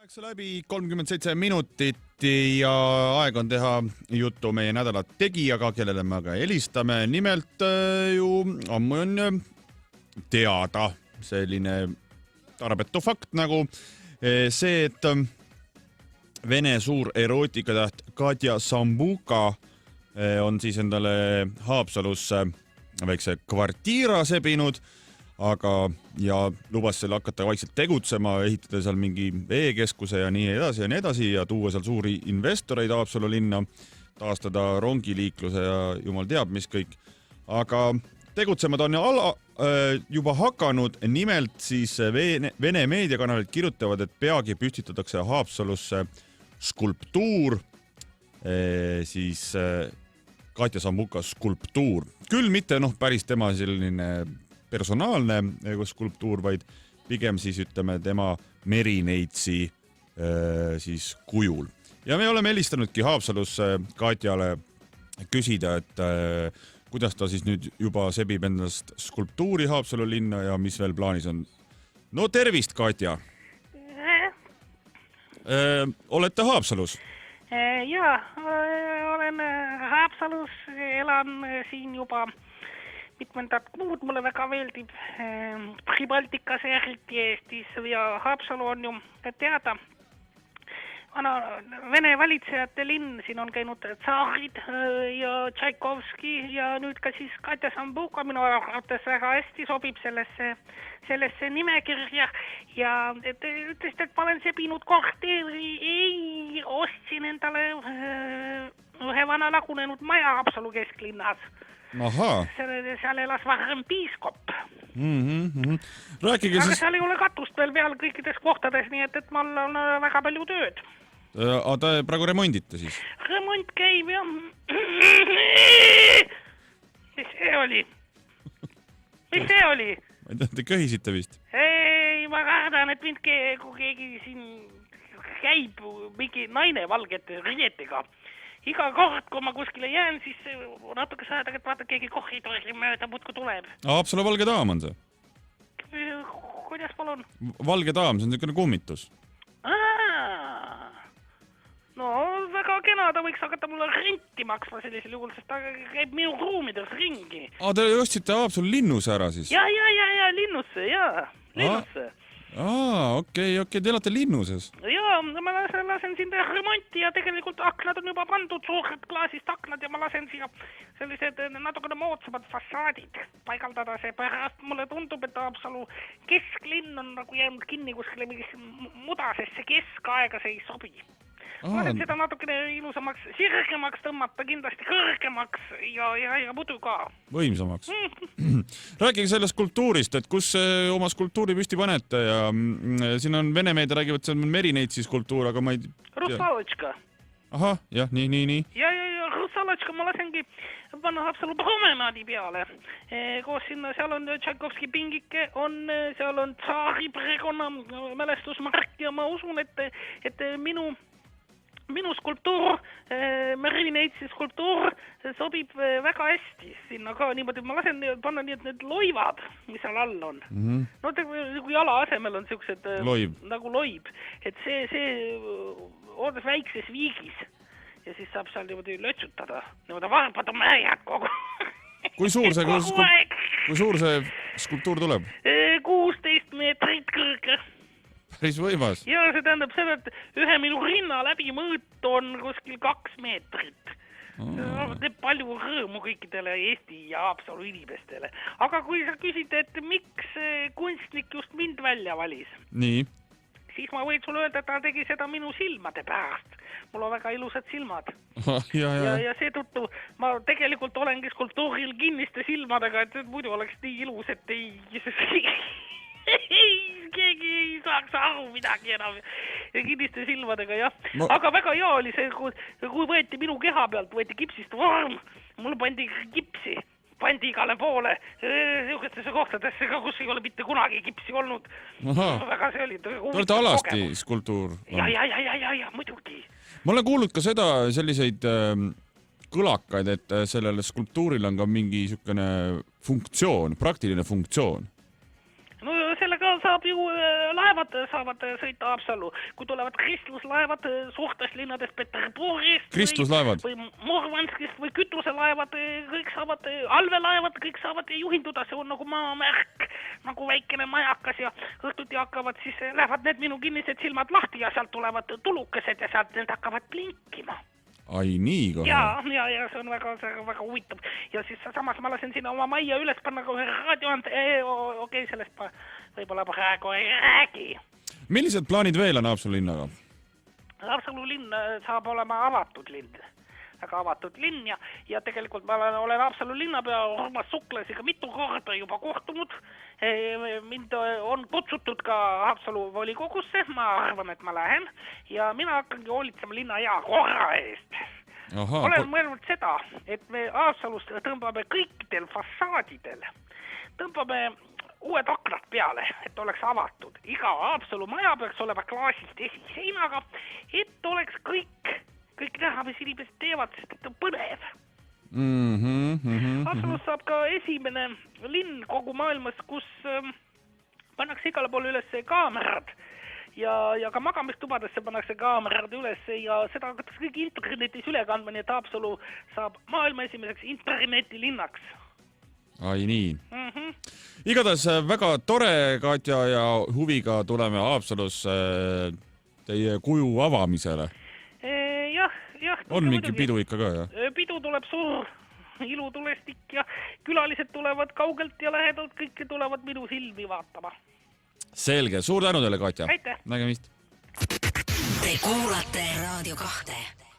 Läks läbi 37 minutit ja aeg on teha juttu meie nädala tegijaga, kellele me aga helistame. Nimelt ju ammu on teada selline tarbetu fakt nagu see, et Vene suur erootikataht Katja Sambuka on siis endale Haapsalus väikse kvartiira sebinud, ja lubas seal hakata vaikselt tegutsema, ehitada seal mingi veekeskuse ja nii edasi ja tuua seal suuri investoreid Haapsalu linna, taastada rongiliikluse ja jumal teab mis kõik. Aga tegutsema ta on juba hakanud, nimelt siis Vene meediakanalid kirjutavad, et peagi püstitatakse Haapsalusse skulptuur, siis Katja Sambuka skulptuur. Küll mitte päris tema selline personaalne skulptuur, vaid pigem siis ütleme tema merineitsi siis kujul. Ja me oleme helistanudki Haapsalusse Katjale küsida, et kuidas ta siis nüüd juba sebib endast skulptuuri Haapsalu linna ja mis veel plaanis on. No tervist, Katja! Olete Haapsalus? Jaa, olen Haapsalus, elan siin juba mitmendat kuud, mulle väga meeldib Pribaltikas eriti Eestis ja Haapsalu on ju teada Vene valitsejate linn, siin on käinud tsaarid ja Tšaikovski ja nüüd ka siis Katja Sambuka minu arvates väga hästi sobib sellesse nimekirja ja te ütlesite, et ma olen sebinud korteeri, ostsin endale ühe vana lagunenud maja Haapsalu kesklinnas. Aha. Seal elas varem piiskop. Rääkige aga siis... seal ei ole katust veel peal kõikides kohtades, nii et mul on väga palju tööd. Te praegu remondite siis? Remont käib ja... Mis see oli? Ma ei tea, te köhisite vist? Ei, ma kardan, et mind kui keegi siin käib mingi naine valgete riietega. Iga kord, kui ma kuskile jään, siis natuke saada, et vaata, keegi koridori mööda muudku tuleb. Haapsalu valge daam on see? Kuidas palun? Valge daam, see on niisugune kummitus. No, väga kena, ta võiks hakata mulle renti maksma sellisel juhul, sest ta käib minu ruumides ringi. Te ostsite Haapsalu linnuse ära siis? Ja, linnusse, linnusse. Okei, te elate linnuses? Jaa, ma lasen siin teha remonti ja tegelikult aknad on juba pandud, suured klaasist aknad ja ma lasen siia sellised natukene moodsamad fassaadid paigaldada, seepärast mulle tundub, et Haapsalu kesklinn on nagu jäänud kinni kuskile mingisse mudasesse keskaega, see ei sobi. Ma lasen seda natukene ilusamaks, sirgemaks tõmmata, kindlasti kõrgemaks ja muidu ka. Võimsamaks. Rääkige sellest skulptuurist, et kus oma skulptuuri püsti panete ja siin on Vene meedia räägivad, see on merineitsi skulptuur, aga ma ei... Russalotška. Ahah, jah, nii. Ja, Russalotška ma lasengi panna Haapsalu promenaadi peale. Koos sinna, seal on Tšaikovski pingike, seal on tsaari perekonna mälestusmark ja ma usun, et minu skulptuur, merineitsi skulptuur sobib väga hästi sinna ka niimoodi, ma lasen panna nii, et need loivad, mis seal all on. No kui jala asemel on siuksed nagu loib, et see oodas väikses viigis ja siis saab seal niimoodi lötsutada, niimoodi varbad on mäjad kogu. Kui suur see skulptuur tuleb? 16 meetrit kõrge. Päris võimas. Ja see tähendab seda, et ühe minu rinna läbi mõõt on kuskil 2 meetrit. Teeb palju rõõmu kõikidele Eesti ja Haapsalu inimestele. Aga kui sa küsid, et miks kunstnik just mind välja valis, nii, siis ma võin sulle öelda, et ta tegi seda minu silmade pärast. Mul on väga ilusad silmad. Ja seetõttu ma tegelikult olengi skulptuuril kinniste silmadega, et muidu oleks nii ilus, et keegi ei saaks aru midagi enam ja kinniste silmadega, jah. Aga väga hea oli see, kui võeti minu keha pealt, võeti kipsist vorm, mul pandi kipsi, pandi igale poole niisugustesse kohtadesse ka, kus ei ole mitte kunagi kipsi olnud. Väga see oli. Te olete alasti skulptuur? Ja, muidugi. Ma olen kuulnud ka selliseid kõlakaid, et sellele skulptuuril on ka mingi niisugune funktsioon, praktiline funktsioon. No sellega saab ju, laevad saavad sõita Haapsallu, kui tulevad kristluslaevad suurtest linnadest Peterburist kristluslaevad või Murmanskist või kütuselaevad, kõik saavad, allveelaevad, kõik saavad juhinduda, see on nagu maamärk, nagu väikene majakas ja õhtuti hakkavad siis, lähevad need minu kinnised silmad lahti ja sealt tulevad tulukesed ja sealt need hakkavad blinkima. Ai, nii kohe? Ja see on väga huvitav. Ja siis samas ma lasen sinna oma majja üles panna kohe raadioant, okei, sellest ma võib-olla praegu ei räägi. Millised plaanid veel on Haapsalu linnaga? Haapsalu linn saab olema avatud linn. Väga avatud linn ja tegelikult ma olen Haapsalu linnapea Urmas Suklasiga mitu korda juba kohtunud. Mind on kutsutud ka Haapsalu volikogusse, ma arvan, et ma lähen ja mina hakkangi hoolitsema linna hea korra eest. Olen mõelnud seda, et me Haapsalust tõmbame kõikidel fassaadidel, tõmbame uued aknad peale, et oleks avatud. Iga Haapsalu maja peaks olema klaasist esiseinaga, et oleks kõik näha, mis inimesed teevad, sest et on põnev. Haapsalus saab ka esimene linn kogu maailmas, kus pannakse igale poole üles kaamerad ja ka magamistubadesse pannakse kaamerad üles ja seda hakatakse kõik internetis üle kandma, nii et Haapsalu saab maailma esimeseks internetilinnaks. Ai nii. Igatahes väga tore, Katja, ja huviga tuleme Haapsalus teie kuju avamisele. Jah. On mingi pidu ikka ka, jah? Pidu tuleb suur ilutulestik ja külalised tulevad kaugelt ja lähedalt, kõik tulevad minu silmi vaatama. Selge, suur tänu teile, Katja. Aitäh. Nägemist. Te kuulate Raadio 2.